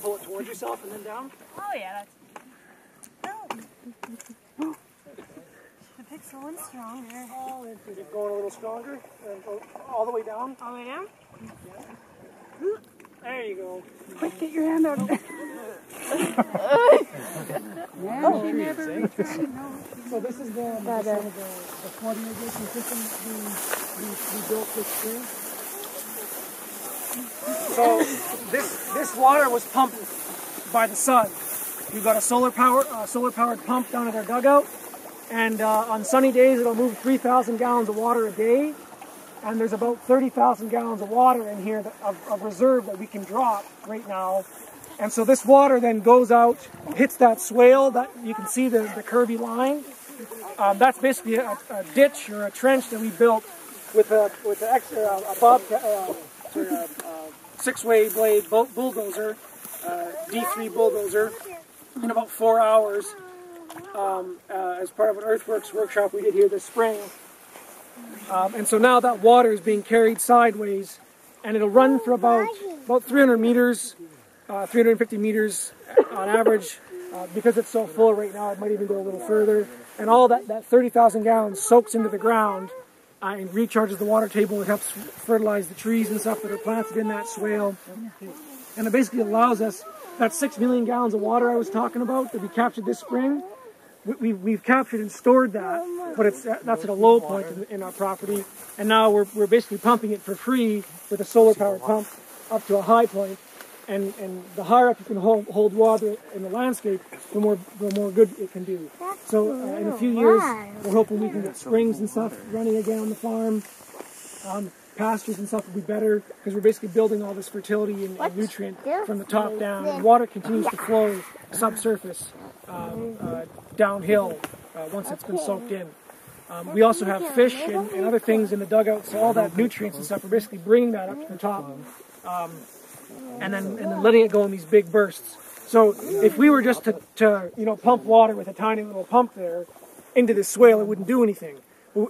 Pull it towards yourself and then down. Oh yeah, that's... Oh! The pick's going strong there. Oh, is it going a little stronger? And go all the way down? All the way down? Yeah. There you go. Quick, get your hand out. So this is the flood irrigation system that we built this spring. So this water was pumped by the sun. We've got a solar powered pump down at our dugout, and on sunny days it'll move 3,000 gallons of water a day. And there's about 30,000 gallons of water in here of reserve that we can drop right now. And so this water then goes out, hits that swale, that you can see the curvy line. That's basically a ditch or a trench that we built with a six-way blade bulldozer, D3 bulldozer, in about 4 hours as part of an earthworks workshop we did here this spring. And so now that water is being carried sideways, and it'll run for about 300 meters, 350 meters on average. Because it's so full right now, it might even go a little further. And all that 30,000 gallons soaks into the ground and recharges the water table. It helps fertilize the trees and stuff that are planted in that swale. And it basically allows us, that 6 million gallons of water I was talking about that we captured this spring, we've captured and stored that, but that's at a low point in our property, and now we're basically pumping it for free with a solar powered pump up to a high point, and the higher up you can hold water in the landscape, the more good it can do. So in a few years, we're hoping we can get springs and stuff running again on the farm. Pastures and stuff will be better because we're basically building all this fertility and nutrient from the top down, and water continues to flow subsurface downhill once it's been soaked in. We also have fish and other things in the dugout, so all that nutrients and stuff, we're basically bringing that up to the top and then letting it go in these big bursts. So if we were just to pump water with a tiny little pump there into this swale, it wouldn't do anything.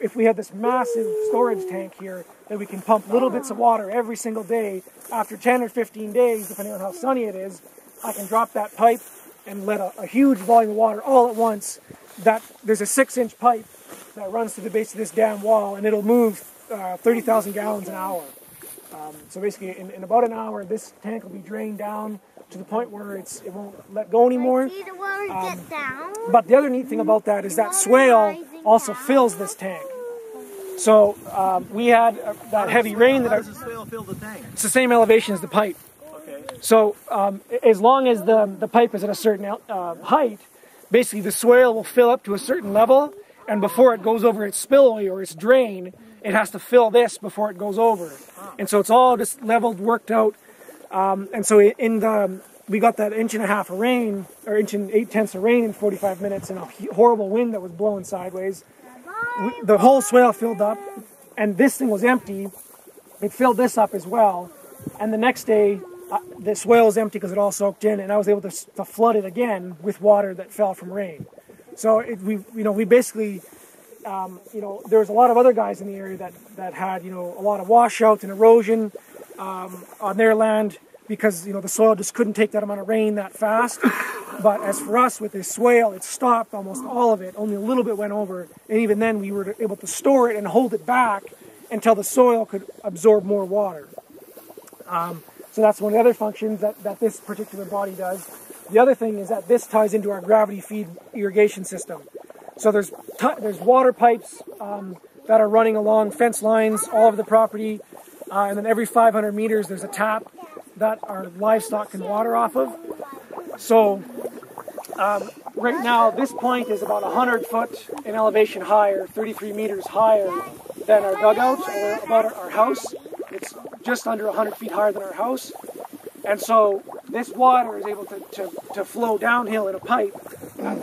If we had this massive storage tank here that we can pump little bits of water every single day, after 10 or 15 days, depending on how sunny it is, I can drop that pipe and let a huge volume of water all at once. There's a 6-inch pipe that runs to the base of this dam wall, and it'll move 30,000 gallons an hour. So basically, in about an hour, this tank will be drained down to the point where it won't let go anymore. But the other neat thing about that is that swale also fills this tank. So we had that heavy rain. How does the swale fill the tank? It's the same elevation as the pipe. Okay. So as long as the pipe is at a certain height, basically the swale will fill up to a certain level, and before it goes over its spillway or its drain, it has to fill this before it goes over. And so it's all just leveled, worked out. And so we got that 1.5 inches of rain, or 1 8/10 of rain in 45 minutes, and a horrible wind that was blowing sideways. The whole swale filled up, and this thing was empty. It filled this up as well. And the next day, the swale was empty because it all soaked in, and I was able to flood it again with water that fell from rain. So we basically, there was a lot of other guys in the area that had a lot of washouts and erosion on their land, because the soil just couldn't take that amount of rain that fast. But as for us, with this swale, it stopped almost all of it. Only a little bit went over, and even then we were able to store it and hold it back until the soil could absorb more water. So that's one of the other functions that this particular body does. The other thing is that this ties into our gravity feed irrigation system. So there's water pipes that are running along fence lines all over the property, and then every 500 meters there's a tap that our livestock can water off of. So right now this point is about 100 foot in elevation higher, 33 meters higher than our dugouts or about our house. It's just under 100 feet higher than our house. And so this water is able to flow downhill in a pipe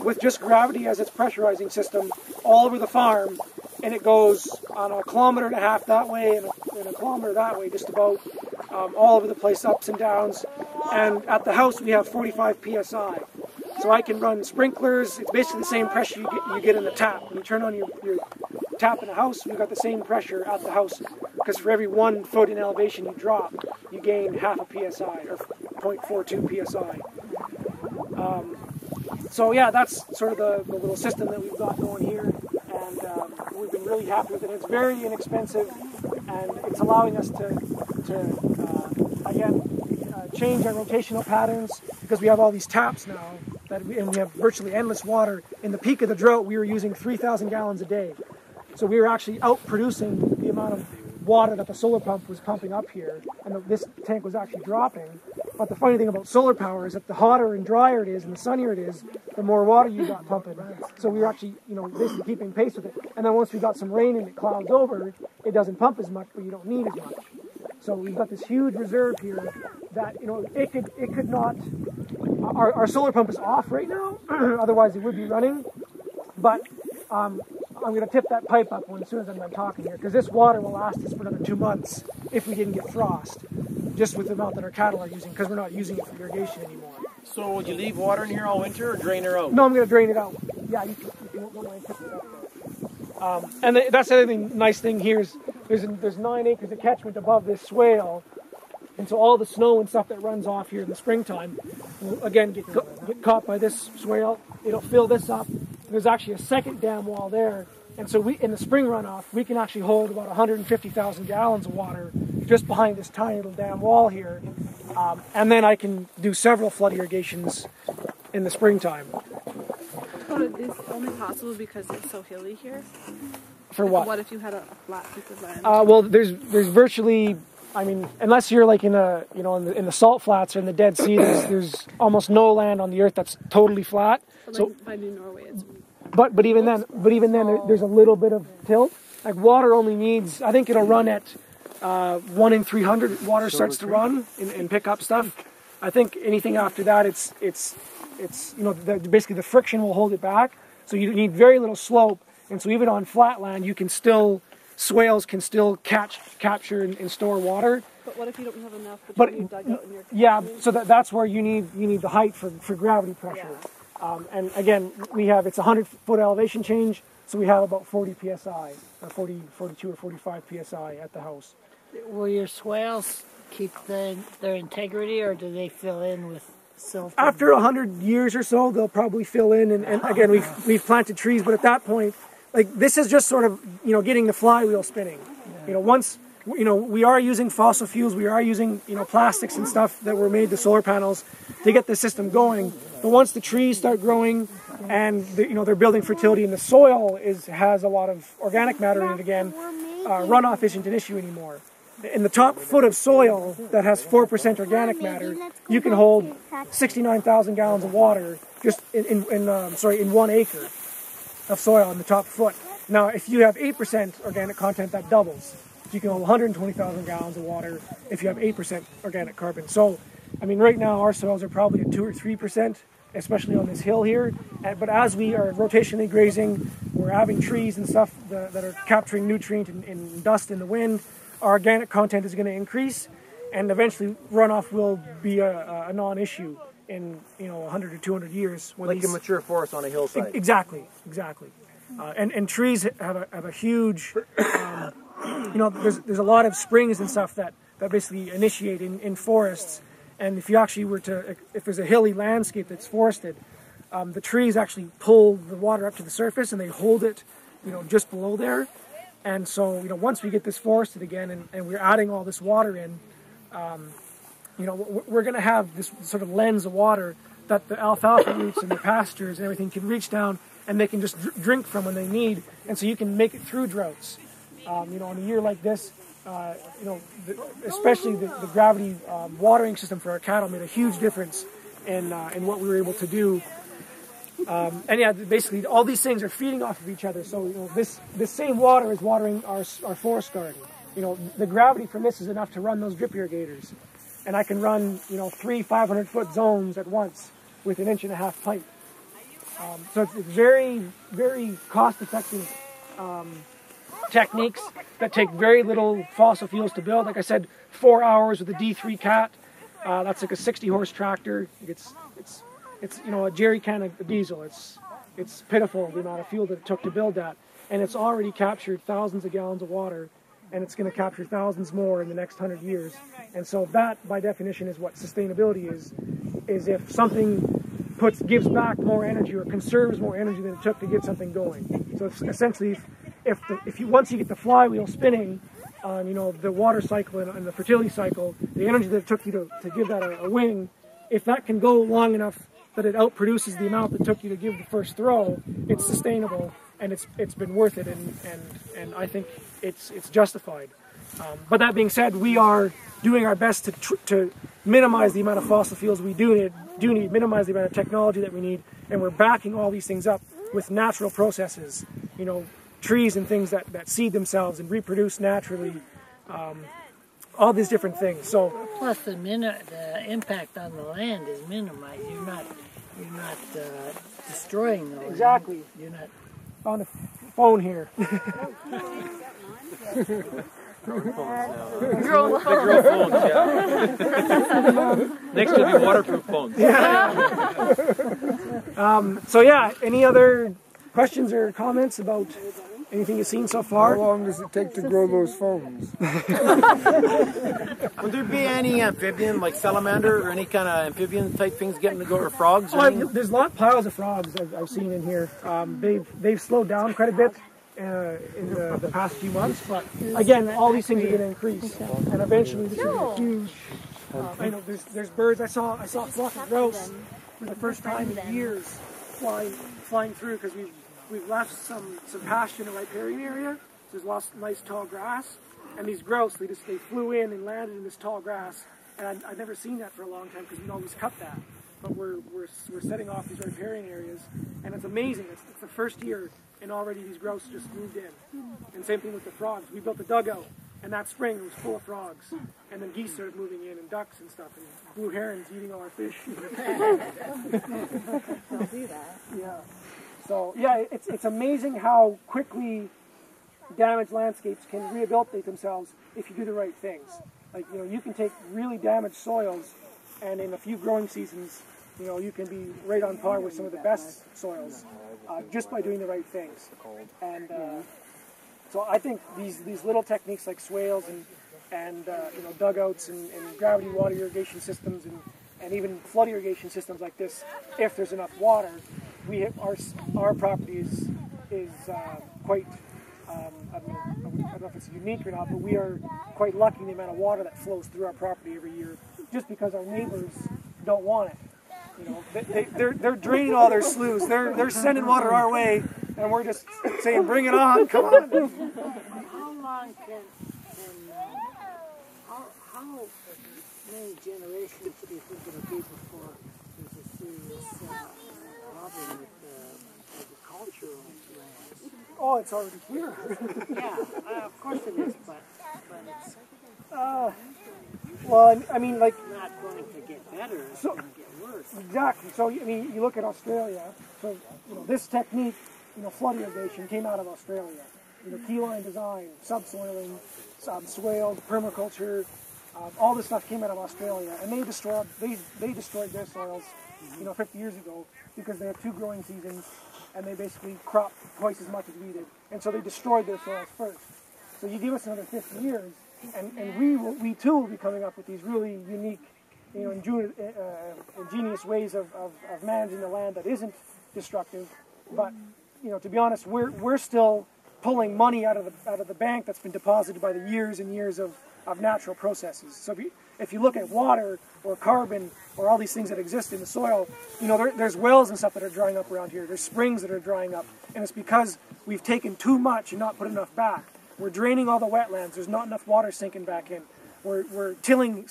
with just gravity as its pressurizing system all over the farm, and it goes on 1.5 kilometers that way and a kilometer that way, just about all over the place, ups and downs. And at the house we have 45 psi. So I can run sprinklers. It's basically the same pressure you get in the tap. When you turn on your tap in the house, we've got the same pressure at the house, because for every 1 foot in elevation you drop, you gain half a psi, or 0.42 psi. So yeah, that's sort of the little system that we've got going here, and we've been really happy with it. It's very inexpensive, and it's allowing us to change our rotational patterns, because we have all these taps now, and we have virtually endless water. In the peak of the drought, we were using 3,000 gallons a day. So we were actually outproducing the amount of water that the solar pump was pumping up here, and this tank was actually dropping. But the funny thing about solar power is that the hotter and drier it is and the sunnier it is, the more water you got pumping. So we were actually, basically keeping pace with it. And then once we got some rain and it clouds over, it doesn't pump as much, but you don't need as much. So we've got this huge reserve here that, it could not, our solar pump is off right now, otherwise it would be running. But I'm going to tip that pipe up as soon as I'm done talking here, because this water will last us for another 2 months if we didn't get frost, just with the amount that our cattle are using, because we're not using it for irrigation anymore. So would you leave water in here all winter or drain her out? No, I'm going to drain it out. Yeah, you don't mind tipping it up there. And that's the other nice thing here is there's 9 acres of catchment above this swale, and so all the snow and stuff that runs off here in the springtime will again get caught by this swale. It'll fill this up. There's actually a second dam wall there, and so in the spring runoff, we can actually hold about 150,000 gallons of water just behind this tiny little dam wall here, and then I can do several flood irrigations in the springtime. But is this only possible because it's so hilly here? For what? What if you had a flat piece of land? Well, there's virtually, unless you're like in the salt flats or in the Dead Sea, there's almost no land on the earth that's totally flat. So by New Norway, it's. But even then, there's a little bit of tilt. Like water only needs, I think it'll run at 1 in 300. Water starts to run and pick up stuff. I think anything after that, it's basically the friction will hold it back. So you need very little slope. And so even on flat land, swales can still capture and store water. But what if you don't have enough between you dug out in your yeah, so that's where you need the height for gravity pressure. Yeah. And again, it's a 100-foot elevation change, so we have about 40 psi, or 42 or 45 psi at the house. Will your swales keep their integrity, or do they fill in with silt? After 100 years or so, they'll probably fill in, and again, we've planted trees, but at that point, this is just sort of getting the flywheel spinning. Yeah. Once we are using fossil fuels, we are using plastics and stuff that were made to solar panels to get the system going. But once the trees start growing and they're building fertility and the soil has a lot of organic matter in it again, runoff isn't an issue anymore. In the top foot of soil that has 4% organic matter, you can hold 69,000 gallons of water just in 1 acre of soil in the top foot. Now, if you have 8% organic content, that doubles. You can hold 120,000 gallons of water if you have 8% organic carbon. So, right now our soils are probably at 2 or 3%, especially on this hill here. But as we are rotationally grazing, we're having trees and stuff that are capturing nutrient and dust in the wind. Our organic content is going to increase, and eventually runoff will be a non-issue in 100 or 200 years. Like a mature forest on a hillside. Exactly. And trees have a huge. There's a lot of springs and stuff that basically initiate in forests. And if you actually if there's a hilly landscape that's forested, the trees actually pull the water up to the surface and they hold it, just below there. And so, once we get this forested again and we're adding all this water in, we're going to have this sort of lens of water that the alfalfa roots and the pastures and everything can reach down and they can just drink from when they need. And so you can make it through droughts. On a year like this, especially the gravity watering system for our cattle made a huge difference in what we were able to do. And yeah, basically all these things are feeding off of each other. So this same water is watering our forest garden. The gravity from this is enough to run those drip irrigators, and I can run 3 500-foot zones at once with an 1.5-inch pipe. So it's very, very cost-effective techniques that take very little fossil fuels to build. Like I said, 4 hours with a D3 Cat. That's like a 60-horse tractor. It's a jerry can of diesel. It's pitiful the amount of fuel that it took to build that, and it's already captured thousands of gallons of water and it's going to capture thousands more in the next 100 years. And so that, by definition, is what sustainability is if something gives back more energy or conserves more energy than it took to get something going. So it's essentially, once you get the flywheel spinning on, you know, the water cycle and the fertility cycle, the energy that it took you to give that a wing, if that can go long enough that it outproduces the amount that took you to give the first throw, it's sustainable, and it's been worth it, and I think it's justified. But that being said, we are doing our best to minimize the amount of fossil fuels we do need, minimize the amount of technology that we need, and we're backing all these things up with natural processes, you know, trees and things that seed themselves and reproduce naturally, all these different things. So plus the impact on the land is minimized. You're not destroying those. Exactly. You're not on the phone here. Girl phones, yeah. Next to the waterproof phones. Yeah. So yeah, any other questions or comments about anything you've seen so far? How long does it take to grow those phones? Would there be any amphibian, like salamander or any kind of amphibian type things getting to go, or frogs? Or There's piles of frogs I've seen in here. They've slowed down quite a bit in the past few months, but again, all these things are going to increase, and eventually this is a huge. I know there's birds. I saw a flock of grouse for the first time in years flying through, because we've left some pasture in the riparian area. So there's lots of nice tall grass, and these grouse they flew in and landed in this tall grass, and I've never seen that for a long time, because we always cut that. But we're setting off these riparian areas, and it's amazing. It's the first year, and already these grouse just moved in. And same thing with the frogs. We built a dugout, and that spring it was full of frogs. And then geese started moving in, and ducks and stuff, and blue herons eating all our fish. Don't do that. Yeah. So yeah, it's amazing how quickly damaged landscapes can rehabilitate themselves if you do the right things. Like, you know, you can take really damaged soils, and in a few growing seasons, you know, you can be right on par with some of the best soils just by doing the right things. And so I think these little techniques like swales and you know, dugouts and gravity water irrigation systems and even flood irrigation systems like this, if there's enough water, our property is quite. I don't know if it's unique or not, but we are quite lucky in the amount of water that flows through our property every year, just because our neighbors don't want it. You know, they're draining all their sloughs. They're sending water our way, and we're just saying, "Bring it on, come on." How long how many generations do you think it'll be before there's a serious problem with agricultural lands? Oh, it's already here. Yeah, of course it is, but it's well, I mean, like, not going to get better. It's going to get worse. Exactly. So, I mean, you look at Australia. So, you know, this technique, you know, flood irrigation came out of Australia. You know, key line design, subsoiling, swale, permaculture, all this stuff came out of Australia, and they destroyed their soils, you know, 50 years ago, because they have 2 growing seasons, and they basically cropped twice as much as we did, and so they destroyed their soils first. So you give us another 50 years, and we too will be coming up with these really unique, you know, ingenious ways of managing the land that isn't destructive. But, you know, to be honest, we're still pulling money out of the bank that's been deposited by the years and years of natural processes. So if you look at water or carbon or all these things that exist in the soil, you know, there's wells and stuff that are drying up around here. There's springs that are drying up, and it's because we've taken too much and not put enough back. We're draining all the wetlands. There's not enough water sinking back in. We're tilling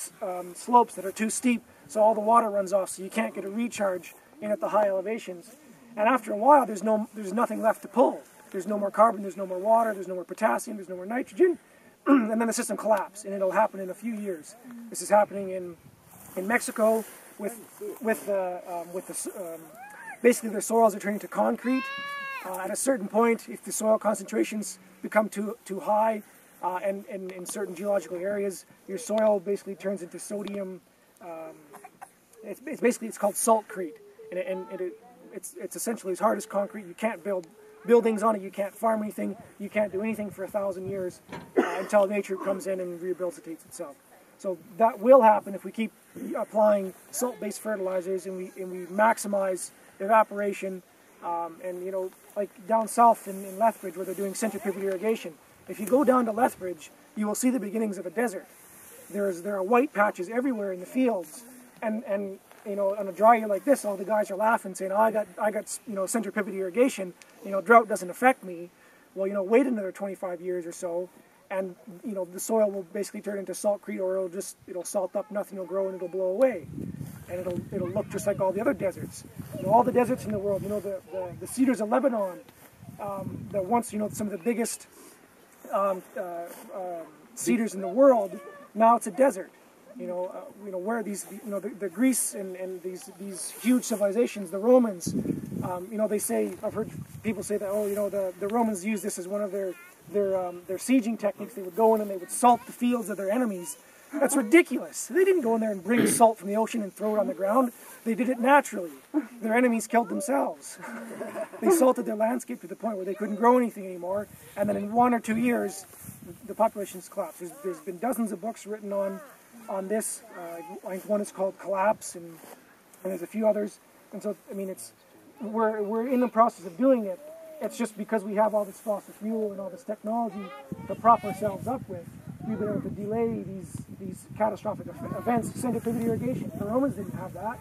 slopes that are too steep, so all the water runs off, so you can't get a recharge in at the high elevations. And after a while, there's nothing left to pull. There's no more carbon, there's no more water, there's no more potassium, there's no more nitrogen, and then the system collapses, and it'll happen in a few years. This is happening in Mexico basically their soils are turning to concrete. At a certain point, if the soil concentrations become too high, and in certain geological areas, your soil basically turns into sodium. It's called saltcrete, and it's essentially as hard as concrete. You can't build buildings on it. You can't farm anything. You can't do anything for 1,000 years. until nature comes in and rehabilitates itself. So that will happen if we keep applying salt-based fertilizers and we maximize evaporation. And, you know, like down south in Lethbridge where they're doing center pivot irrigation, if you go down to Lethbridge, you will see the beginnings of a desert. There are white patches everywhere in the fields, and you know, on a dry year like this, all the guys are laughing, saying, "Oh, I got you know, center pivot irrigation. You know, drought doesn't affect me." Well, you know, wait another 25 years or so, and you know, the soil will basically turn into saltcrete, or it'll salt up, nothing will grow, and it'll blow away, and it'll look just like all the other deserts. You know, all the deserts in the world. You know, the cedars of Lebanon, that once, you know, some of the biggest cedars in the world. Now it's a desert. You know where these, you know, the Greece and these huge civilizations, the Romans. You know, they say, I've heard people say that, oh, you know, the Romans used this as one of their sieging techniques. They would go in and they would salt the fields of their enemies. That's ridiculous. They didn't go in there and bring salt from the ocean and throw it on the ground. They did it naturally. Their enemies killed themselves. They salted their landscape to the point where they couldn't grow anything anymore. And then in 1 or 2 years, the populations collapsed. There's been dozens of books written on this. I think one is called Collapse, and there's a few others. And so, I mean, we're in the process of doing it. It's just because we have all this fossil fuel and all this technology to prop ourselves up with, we've been able to delay these catastrophic events. Center pivot irrigation. The Romans didn't have that.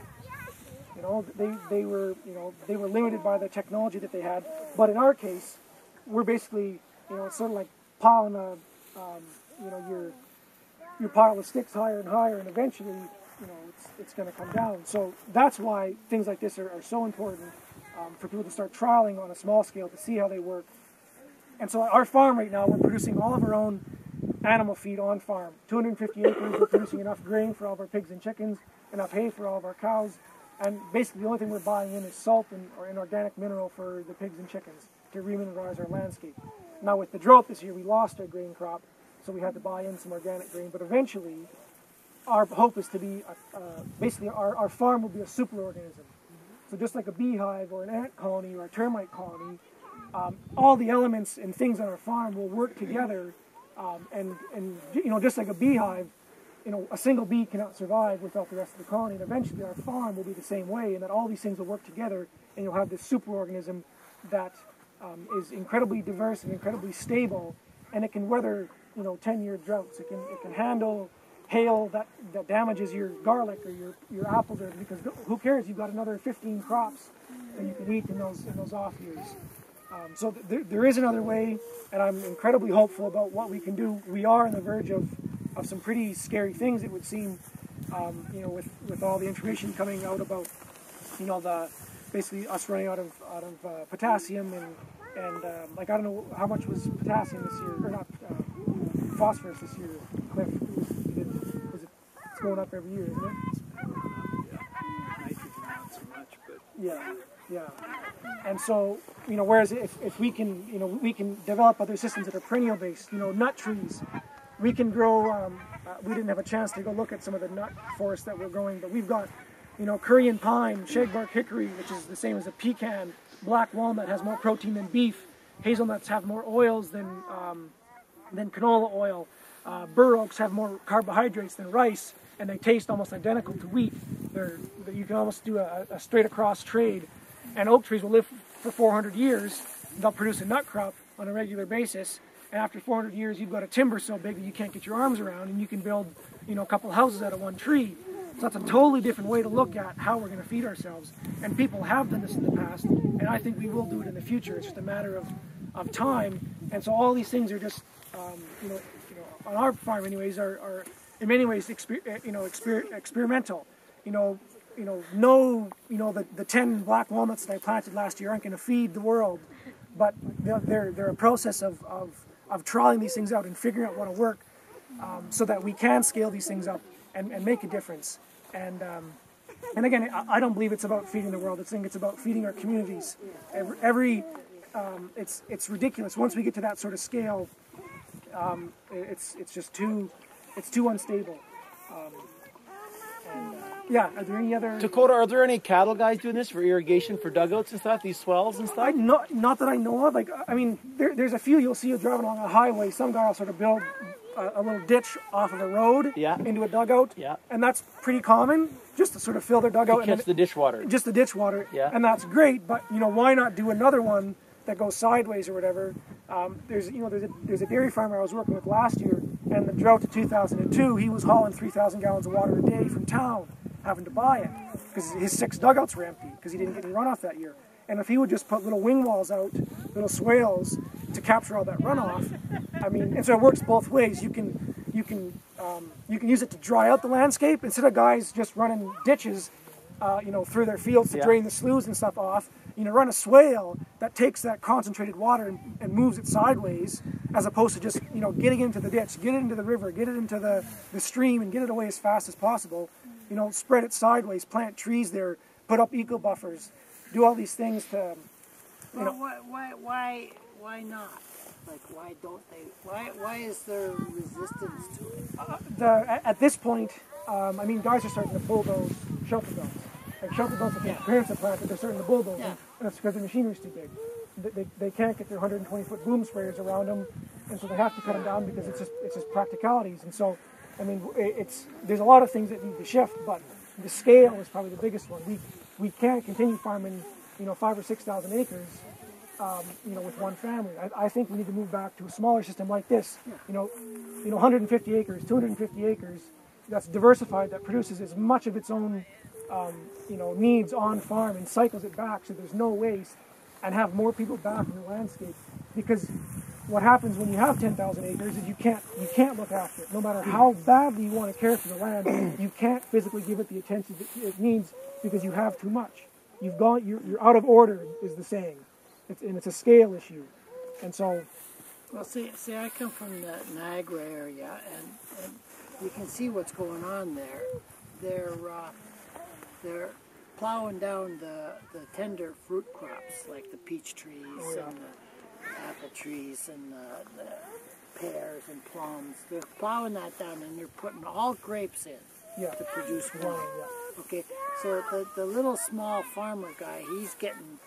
You know, they were limited by the technology that they had. But in our case, we're basically, you know, it's sort of like piling you know, your pile of sticks higher and higher, and eventually, you know, it's going to come down. So that's why things like this are so important, for people to start trialing on a small scale to see how they work. And so our farm right now, we're producing all of our own animal feed on farm. 250 acres, we're producing enough grain for all of our pigs and chickens, enough hay for all of our cows, and basically the only thing we're buying in is salt or an organic mineral for the pigs and chickens to remineralize our landscape. Now with the drought this year, we lost our grain crop, so we had to buy in some organic grain. But eventually, our hope is to be, basically our farm will be a superorganism. So just like a beehive or an ant colony or a termite colony, all the elements and things on our farm will work together. And you know, just like a beehive, you know, a single bee cannot survive without the rest of the colony. And eventually our farm will be the same way, and that all these things will work together, and you'll have this superorganism that is incredibly diverse and incredibly stable, and it can weather, you know, 10-year droughts. It can handle hail that damages your garlic or your apples, because who cares? You've got another 15 crops that you can eat in those off years. So there is another way, and I'm incredibly hopeful about what we can do. We are on the verge of some pretty scary things, it would seem, you know, with all the information coming out about, you know, basically us running out of potassium and like, I don't know how much was potassium this year, or not, phosphorus this year, Cliff. It's going up every year, isn't it? Nitrogen not so much, but yeah. And so, you know, whereas if we can, you know, we can develop other systems that are perennial based, you know, nut trees. We can grow, we didn't have a chance to go look at some of the nut forests that we're growing, but we've got, you know, Korean pine, shagbark hickory, which is the same as a pecan, black walnut has more protein than beef, hazelnuts have more oils than canola oil, bur oaks have more carbohydrates than rice, and they taste almost identical to wheat. You can almost do a straight across trade, and oak trees will live for 400 years. They'll produce a nut crop on a regular basis, and after 400 years you've got a timber so big that you can't get your arms around, and you can build, you know, a couple houses out of one tree. So that's a totally different way to look at how we're going to feed ourselves, and people have done this in the past, and I think we will do it in the future. It's just a matter of time. And so all these things are just, you know, on our farm anyways, are in many ways experimental. The 10 black walnuts that I planted last year aren't going to feed the world, but they're a process of trialing these things out and figuring out what will work, so that we can scale these things up and make a difference. And again, I don't believe it's about feeding the world. I think it's about feeding our communities. It's ridiculous. Once we get to that sort of scale, it's just too unstable. Yeah, are there any other... Takota, are there any cattle guys doing this for irrigation for dugouts and stuff, these swells and stuff? Not that I know of. Like, I mean, there's a few you'll see driving along a highway. Some guy will sort of build a little ditch off of a road Yeah. into a dugout, Yeah. and that's pretty common, just to sort of fill their dugout. To catch the dishwater. Just the ditch water, Yeah. and that's great. But why not do another one that goes sideways or whatever? There's a dairy farmer I was working with last year, and the drought of 2002, he was hauling 3,000 gallons of water a day from town, having to buy it because his 6 dugouts were empty because he didn't get any runoff that year. And if he would just put little wing walls out, little swales to capture all that runoff, and so it works both ways. You can use it to dry out the landscape instead of guys just running ditches, through their fields to drain the sloughs and stuff off. Run a swale that takes that concentrated water and moves it sideways, as opposed to just getting into the ditch, get it into the river, get it into the stream, and get it away as fast as possible. Spread it sideways, plant trees there, put up eco buffers, do all these things to. Well, why not? Like, why don't they? Why is there resistance to it? At this point, guys are starting to bulldoze shelter belts. Like shelter belts that their parents have planted, they're starting to bulldoze them. And that's because the machinery's too big. They can't get their 120-foot boom sprayers around them, and so they have to cut them down because it's just practicalities. And so, there's a lot of things that need to shift, but the scale is probably the biggest one. We can't continue farming 5,000 or 6,000 acres. With one family. I think we need to move back to a smaller system like this. 150 acres, 250 acres, that's diversified, that produces as much of its own, needs on farm and cycles it back so there's no waste, and have more people back in the landscape. Because what happens when you have 10,000 acres is you can't look after it. No matter how badly you want to care for the land, you can't physically give it the attention that it needs because you have too much. You're out of order, is the saying. It's a scale issue, and so. Well, see, I come from the Niagara area, and you can see what's going on there. They're plowing down the tender fruit crops like the peach trees and the apple trees and the pears and plums. They're plowing that down, and they're putting all grapes in to produce wine. Okay, so the little small farmer guy, he's getting